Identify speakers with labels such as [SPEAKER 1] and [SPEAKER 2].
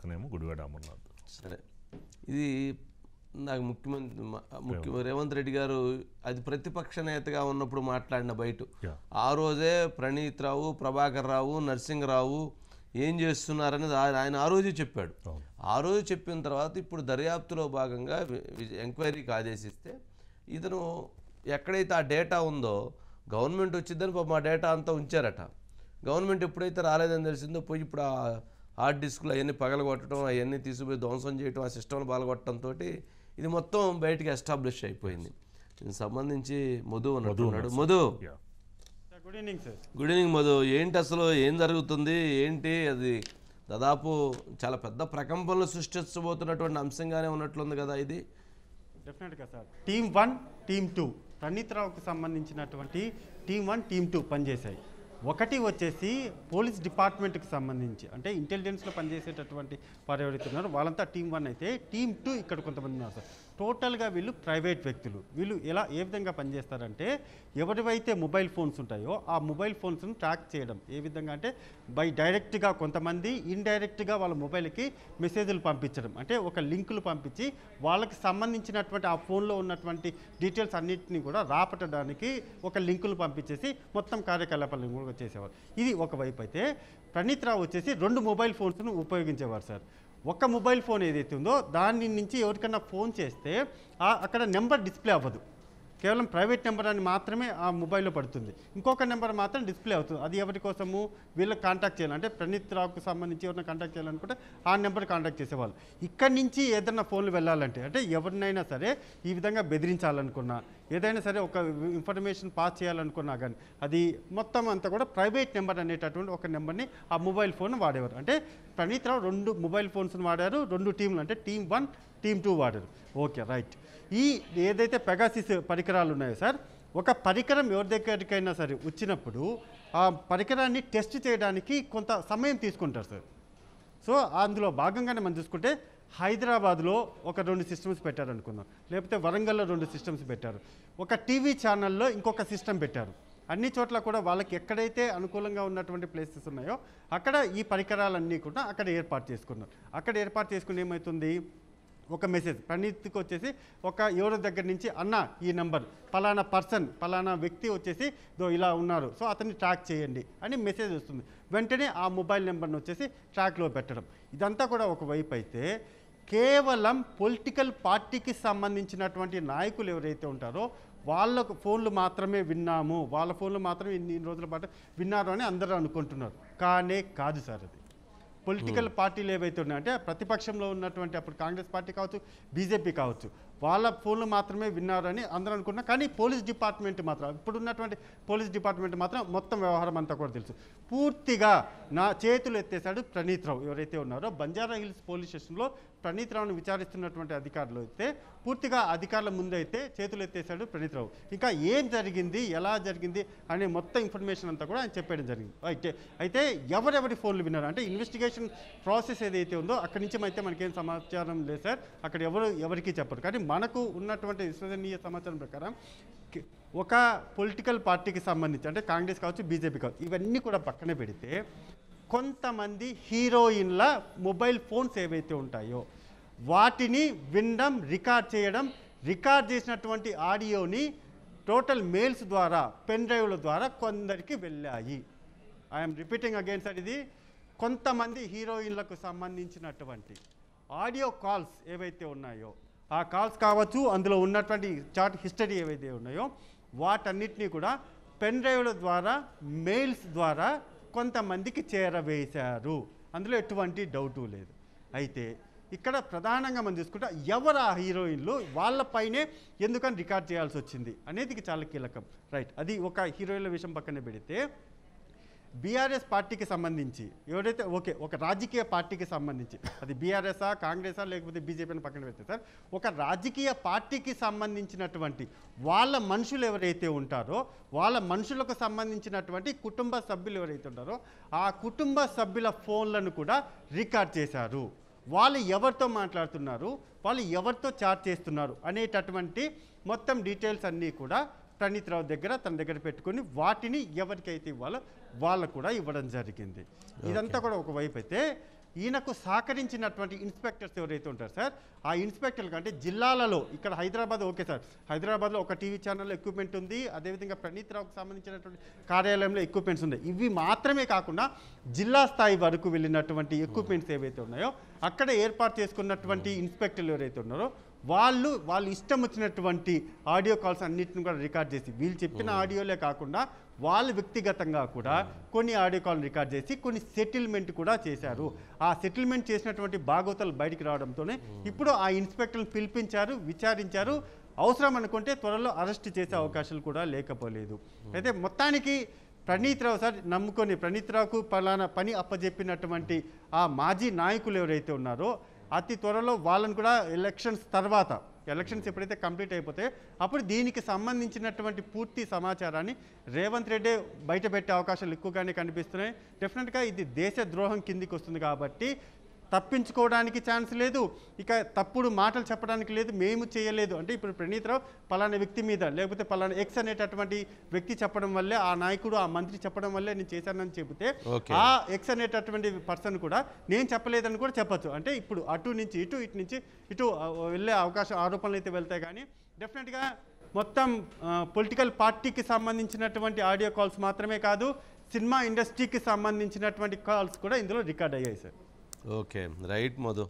[SPEAKER 1] పక్కనేమో గుడివాడ అమర్నాథ్.
[SPEAKER 2] సరే, ఇది నాకు ముఖ్యమంత్రి రేవంత్ రెడ్డి గారు అది ప్రతిపక్ష నేతగా ఉన్నప్పుడు మాట్లాడిన బయట ఆ రోజే ప్రణీత్ రావు, ప్రభాకర్ రావు, నరసింహరావు ఏం చేస్తున్నారనేది ఆయన ఆ రోజే చెప్పాడు. ఆ రోజు చెప్పిన తర్వాత ఇప్పుడు దర్యాప్తులో భాగంగా ఎంక్వైరీకి ఆదేశిస్తే ఇతను ఎక్కడైతే ఆ డేటా ఉందో గవర్నమెంట్ వచ్చిందని మా డేటా అంతా ఉంచారట. గవర్నమెంట్ ఎప్పుడైతే రాలేదని తెలిసిందో పోయి ఇప్పుడు ఆ హార్డ్ డిస్క్లు అవన్నీ పగలగొట్టడం, అవన్నీ తీసుకుపోయి ధ్వంసం చేయడం, ఆ సిస్టమ్ను పగలగొట్టడంతో ఇది మొత్తం బయటికి ఎస్టాబ్లిష్ అయిపోయింది. దీనికి సంబంధించి మధు అన్నట్టున్నాడు. Madhu,
[SPEAKER 3] good evening sir.
[SPEAKER 2] Good evening Madhu. ఏంటి అసలు ఏం జరుగుతుంది ఏంటి? అది దాదాపు చాలా పెద్ద ప్రకంపనలు సృష్టించబోతున్నటువంటి అంశంగానే ఉన్నట్లుంది కదా ఇది.
[SPEAKER 3] డెఫినెట్గా సార్. టీమ్ 1, టీమ్ 2 ప్రణీత్ రావుకు సంబంధించినటువంటి టీమ్ 1, టీమ్ 2 పనిచేశాయి. ఒకటి వచ్చేసి పోలీస్ డిపార్ట్మెంట్కి సంబంధించి అంటే ఇంటెలిజెన్స్లో పనిచేసేటటువంటి వారు ఎవరైతే ఉన్నారో వాళ్ళంతా టీమ్ 1 అయితే, టీమ్ 2 ఇక్కడ కొంతమంది ఉన్నారు సార్. టోటల్గా వీళ్ళు ప్రైవేట్ వ్యక్తులు. వీళ్ళు ఏ విధంగా పనిచేస్తారంటే ఎవరివైతే మొబైల్ ఫోన్స్ ఉంటాయో ఆ మొబైల్ ఫోన్స్ను ట్రాక్ చేయడం. ఏ విధంగా అంటే డైరెక్ట్గా కొంతమంది ఇండైరెక్ట్గా వాళ్ళ మొబైల్కి మెసేజ్లు పంపించడం, అంటే ఒక లింకులు పంపించి వాళ్ళకి సంబంధించినటువంటి ఆ ఫోన్లో ఉన్నటువంటి డీటెయిల్స్ అన్నింటినీ కూడా రాపట్టడానికి ఒక లింకులు పంపించేసి మొత్తం కార్యకలాపాలను కూడా చేసేవారు. ఇది ఒకవైపు అయితే, ప్రణీత్ రావు వచ్చేసి 2 మొబైల్ ఫోన్స్ను ఉపయోగించేవారు సార్. ఒక మొబైల్ ఫోన్ ఏదైతే ఉందో దాని నుంచి ఎవరికన్నా ఫోన్ చేస్తే అక్కడ నెంబర్ డిస్ప్లే అవ్వదు, కేవలం ప్రైవేట్ నెంబర్ అని మాత్రమే ఆ మొబైల్లో పడుతుంది. ఇంకొక నెంబర్ మాత్రం డిస్ప్లే అవుతుంది. అది ఎవరి కోసము? వీళ్ళకి కాంటాక్ట్ చేయాలి, అంటే ప్రణీత్ రావుకు సంబంధించి ఎవరైనా కాంటాక్ట్ చేయాలనుకుంటే ఆ నెంబర్ కాంటాక్ట్ చేసేవాళ్ళు. ఇక్కడి నుంచి ఏదైనా ఫోన్లు వెళ్ళాలంటే, అంటే ఎవరినైనా సరే ఈ విధంగా బెదిరించాలనుకున్నా, ఏదైనా సరే ఒక ఇన్ఫర్మేషన్ పాస్ చేయాలనుకున్నా కానీ అది మొత్తం అంతా కూడా ప్రైవేట్ నెంబర్ అనేటటువంటి ఒక నెంబర్ని ఆ మొబైల్ ఫోన్ వాడేవారు. అంటే ప్రణీత్ రావు 2 మొబైల్ ఫోన్స్ని వాడారు, 2 టీంలు, అంటే టీమ్ 1, టీమ్ 2 వాడారు. Okay, right. ఈ ఏదైతే పెగాసిస్ పరికరాలు ఉన్నాయో సార్, ఒక పరికరం ఎవరి దగ్గరికైనా సరే వచ్చినప్పుడు ఆ పరికరాన్ని టెస్ట్ చేయడానికి కొంత సమయం తీసుకుంటారు సార్. సో అందులో భాగంగానే మనం చూసుకుంటే హైదరాబాద్లో ఒక 2 సిస్టమ్స్ పెట్టారు అనుకుందాం, లేకపోతే వరంగల్లో 2 సిస్టమ్స్ పెట్టారు, ఒక టీవీ ఛానల్లో ఇంకొక సిస్టమ్ పెట్టారు. అన్ని చోట్ల కూడా వాళ్ళకి ఎక్కడైతే అనుకూలంగా ఉన్నటువంటి ప్లేసెస్ ఉన్నాయో అక్కడ ఈ పరికరాలన్నీ కూడా అక్కడ ఏర్పాటు చేసుకున్నారు. అక్కడ ఏర్పాటు చేసుకుని ఏమవుతుంది, ఒక మెసేజ్ ప్రణీత్కి వచ్చేసి ఒక ఎవరి దగ్గర నుంచి అన్న ఈ నెంబర్ ఫలానా పర్సన్ ఫలానా వ్యక్తి వచ్చేసి ఇలా ఉన్నారు, సో అతన్ని ట్రాక్ చేయండి అని మెసేజ్ వస్తుంది. వెంటనే ఆ మొబైల్ నెంబర్ని వచ్చేసి ట్రాక్లో పెట్టడం. ఇదంతా కూడా ఒకవైపు అయితే, కేవలం పొలిటికల్ పార్టీకి సంబంధించినటువంటి నాయకులు ఎవరైతే ఉంటారో వాళ్ళ ఫోన్లు మాత్రమే విన్నాము, వాళ్ళ ఫోన్లు మాత్రమే ఇన్ని రోజుల పాటు విన్నారు అని అందరూ అనుకుంటున్నారు. కానీ కాదు సార్, అది పొలిటికల్ పార్టీలు ఏవైతే ఉన్నాయో, అంటే ప్రతిపక్షంలో ఉన్నటువంటి అప్పుడు కాంగ్రెస్ పార్టీ కావచ్చు, బీజేపీ కావచ్చు, వాళ్ళ ఫోన్లు మాత్రమే విన్నారని అందరూ అనుకుంటున్నారు. కానీ పోలీస్ డిపార్ట్మెంట్ మాత్రం, ఇప్పుడు ఉన్నటువంటి పోలీస్ డిపార్ట్మెంట్ మాత్రం మొత్తం వ్యవహారం అంతా కూడా తెలుసు. పూర్తిగా నా చేతులు ఎత్తేసాడు ప్రణీత్ రావు. ఎవరైతే ఉన్నారో బంజారా హిల్స్ పోలీస్ స్టేషన్లో ప్రణీత్ రావును విచారిస్తున్నటువంటి అధికారులు అయితే పూర్తిగా అధికారుల ముందైతే చేతులు ఎత్తేసాడు ప్రణీత్ రావు. ఇంకా ఏం జరిగింది, ఎలా జరిగింది అనే మొత్తం ఇన్ఫర్మేషన్ అంతా కూడా ఆయన చెప్పడం జరిగింది. అయితే ఎవరెవరి ఫోన్లు విన్నారు అంటే ఇన్వెస్టిగేషన్ ప్రాసెస్ ఏదైతే ఉందో అక్కడి నుంచి అయితే మనకేం సమాచారం లేదు సార్, అక్కడ ఎవరికి చెప్పరు. కానీ మనకు ఉన్నటువంటి విశ్వసనీయ సమాచారం ప్రకారం ఒక పొలిటికల్ పార్టీకి సంబంధించి, అంటే కాంగ్రెస్ కావచ్చు, బీజేపీ కావచ్చు, ఇవన్నీ కూడా పక్కన పెడితే కొంతమంది హీరోయిన్ల మొబైల్ ఫోన్స్ ఏవైతే ఉంటాయో వాటిని వినడం, రికార్డ్ చేయడం, రికార్డ్ చేసినటువంటి ఆడియోని టోటల్ మెయిల్స్ ద్వారా, పెన్ డ్రైవ్ల ద్వారా కొందరికి వెళ్ళాయి. ఐఎమ్ రిపీటింగ్ అగైన్ సార్, ఇది కొంతమంది హీరోయిన్లకు సంబంధించినటువంటి ఆడియో కాల్స్ ఏవైతే ఉన్నాయో ఆ కాల్స్ కావచ్చు, అందులో ఉన్నటువంటి చాట్ హిస్టరీ ఏవైతే ఉన్నాయో వాటన్నిటినీ కూడా పెన్ డ్రైవ్ల ద్వారా, మెయిల్స్ ద్వారా కొంతమందికి చేరవేశారు. అందులో ఎటువంటి డౌటు లేదు. అయితే ఇక్కడ ప్రధానంగా మనం చూసుకుంటే ఎవరు ఆ హీరోయిన్లు, వాళ్ళపైనే ఎందుకని రికార్డ్ చేయాల్సి వచ్చింది అనేది చాలా కీలకం. రైట్, అది ఒక హీరోయిన్ల విషయం పక్కన పెడితే బీఆర్ఎస్ పార్టీకి సంబంధించి ఎవరైతే ఒక రాజకీయ పార్టీకి సంబంధించి, అది బీఆర్ఎస్ఆ, కాంగ్రెసా, లేకపోతే బీజేపీని పక్కన పెడితే సార్, ఒక రాజకీయ పార్టీకి సంబంధించినటువంటి వాళ్ళ మనుషులు ఎవరైతే ఉంటారో వాళ్ళ మనుషులకు సంబంధించినటువంటి కుటుంబ సభ్యులు ఎవరైతే ఉంటారో ఆ కుటుంబ సభ్యుల ఫోన్లను కూడా రికార్డ్ చేశారు. వాళ్ళు ఎవరితో మాట్లాడుతున్నారు, వాళ్ళు ఎవరితో చాట్ చేస్తున్నారు అనేటటువంటి మొత్తం డీటెయిల్స్ అన్నీ కూడా ప్రణీత్ రావు తన దగ్గర పెట్టుకొని వాటిని ఎవరికైతే ఇవ్వాలో వాళ్ళకు కూడా ఇవ్వడం జరిగింది. ఇదంతా కూడా ఒకవైపు అయితే, ఈయనకు సహకరించినటువంటి ఇన్స్పెక్టర్స్ ఎవరైతే ఉంటారు సార్, ఆ ఇన్స్పెక్టర్లు అంటే జిల్లాలలో ఇక్కడ హైదరాబాద్ ఓకే సార్, హైదరాబాద్లో ఒక టీవీ ఛానల్లో ఎక్విప్మెంట్ ఉంది, అదేవిధంగా ప్రణీత్ రావుకు సంబంధించినటువంటి కార్యాలయంలో ఎక్విప్మెంట్స్ ఉన్నాయి. ఇవి మాత్రమే కాకుండా జిల్లా స్థాయి వరకు వెళ్ళినటువంటి ఎక్విప్మెంట్స్ ఏవైతే ఉన్నాయో అక్కడ ఏర్పాటు చేసుకున్నటువంటి ఇన్స్పెక్టర్లు ఎవరైతే ఉన్నారో వాళ్ళు ఇష్టం వచ్చినటువంటి ఆడియో కాల్స్ అన్నింటిని కూడా రికార్డ్ చేసి, వీళ్ళు చెప్పిన ఆడియోలే కాకుండా వాళ్ళు వ్యక్తిగతంగా కూడా కొన్ని ఆడియో కాల్ రికార్డ్ చేసి కొన్ని సెటిల్మెంట్ కూడా చేశారు. ఆ సెటిల్మెంట్ చేసినటువంటి భాగవతాలు బయటికి రావడంతోనే ఇప్పుడు ఆ ఇన్స్పెక్టర్ని పిలిపించారు, విచారించారు. అవసరం అనుకుంటే త్వరలో అరెస్ట్ చేసే అవకాశాలు కూడా లేకపోలేదు. అయితే మొత్తానికి ప్రణీత్ రావు సార్ నమ్ముకొని ప్రణీత్ రావుకు పలానా పని అప్పజెప్పినటువంటి ఆ మాజీ నాయకులు ఎవరైతే ఉన్నారో అతి త్వరలో వాళ్ళని కూడా ఎలక్షన్స్ ఎప్పుడైతే కంప్లీట్ అయిపోతే అప్పుడు దీనికి సంబంధించినటువంటి పూర్తి సమాచారాన్ని రేవంత్ రెడ్డి బయట పెట్టే అవకాశాలు ఎక్కువగానే కనిపిస్తున్నాయి. డెఫినెట్గా ఇది దేశ ద్రోహం కిందికి వస్తుంది కాబట్టి తప్పించుకోవడానికి ఛాన్స్ లేదు, ఇక తప్పుడు మాటలు చెప్పడానికి లేదు, మేము చేయలేదు అంటే ఇప్పుడు ప్రణీత్ రావు పలానా వ్యక్తి మీద లేకపోతే పలానా ఎక్స్ అనేటటువంటి వ్యక్తి చెప్పడం వల్లే, ఆ నాయకుడు ఆ మంత్రి చెప్పడం వల్లే నేను చేశానని చెబితే ఆ ఎక్స్ అనేటటువంటి పర్సన్ కూడా నేను చెప్పలేదని కూడా చెప్పచ్చు. అంటే ఇప్పుడు అటు నుంచి ఇటు నుంచి ఇటు వెళ్ళే అవకాశం ఆరోపణలు అయితే వెళ్తాయి. కానీ డెఫినెట్గా మొత్తం పొలిటికల్ పార్టీకి సంబంధించినటువంటి ఆడియో కాల్స్ మాత్రమే కాదు, సినిమా ఇండస్ట్రీకి సంబంధించినటువంటి కాల్స్ కూడా ఇందులో రికార్డ్ అయ్యాయి సార్.
[SPEAKER 2] Okay, right Madhu.